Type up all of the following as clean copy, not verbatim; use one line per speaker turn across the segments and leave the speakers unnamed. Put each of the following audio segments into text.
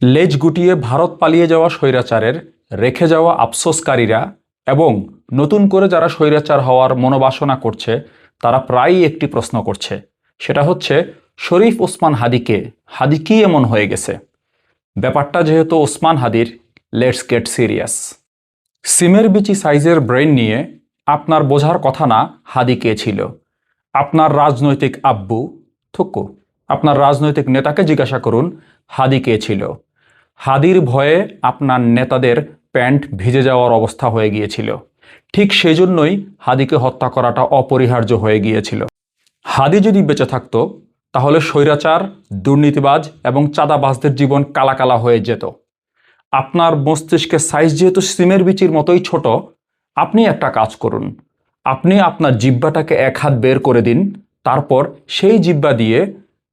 লেজ গুটিয়ে ভারত পালিয়ে যাওয়া স্বৈরাচারের রেখে যাওয়া আফসোসকারীরা এবং নতুন করে যারা স্বৈরাচার হওয়ার মনোবাসনা করছে তারা প্রায়ই একটি প্রশ্ন করছে, সেটা হচ্ছে শরীফ ওসমান হাদি কি এমন হয়ে গেছে। ব্যাপারটা যেহেতু ওসমান হাদির, লেটস গেট সিরিয়াস। সিমের বিচি সাইজের ব্রেন নিয়ে আপনার বোঝার কথা না হাদি কে ছিল। আপনার রাজনৈতিক আব্বু থুকু আপনার রাজনৈতিক নেতাকে জিজ্ঞাসা করুন হাদি কে ছিল। হাদির ভয়ে আপনার নেতাদের প্যান্ট ভিজে যাওয়ার অবস্থা হয়ে গিয়েছিল। ঠিক সেজন্যই হাদিকে হত্যা করাটা অপরিহার্য হয়ে গিয়েছিল। হাদি যদি বেঁচে থাকতো তাহলে স্বৈরাচার, দুর্নীতিবাজ এবং চাঁদাবাজদের জীবন কালা কালা হয়ে যেত। আপনার মস্তিষ্কের সাইজ যেহেতু সিমের বিচির মতোই ছোট, আপনি একটা কাজ করুন, আপনি আপনার জিহ্বাটাকে এক হাত বের করে দিন, তারপর সেই জিহ্বা দিয়ে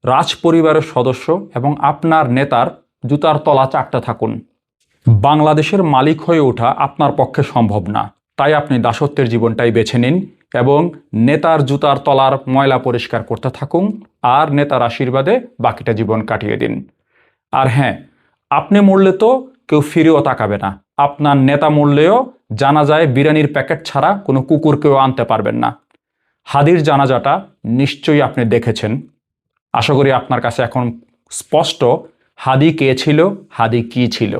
রাজ পরিবারের সদস্য এবং আপনার নেতার জুতার তলা চাটতে থাকুন। বাংলাদেশের মালিক হয়ে ওঠা আপনার পক্ষে সম্ভব না, তাই আপনি দাসত্বের জীবনটাই বেছে নিন এবং নেতার জুতার তলার ময়লা পরিষ্কার করতে থাকুন আর নেতার আশীর্বাদে বাকিটা জীবন কাটিয়ে দিন। আর হ্যাঁ, আপনি মরলে তো কেউ ফিরেও তাকাবে না। আপনার নেতা মরলেও জানাজায় বিরিয়ানির প্যাকেট ছাড়া কোনো কুকুরকেও আনতে পারবেন না। হাদির জানাজাটা নিশ্চয়ই আপনি দেখেছেন। আশা করি আপনার কাছে এখন স্পষ্ট হাদি কে ছিল, হাদি কি ছিল।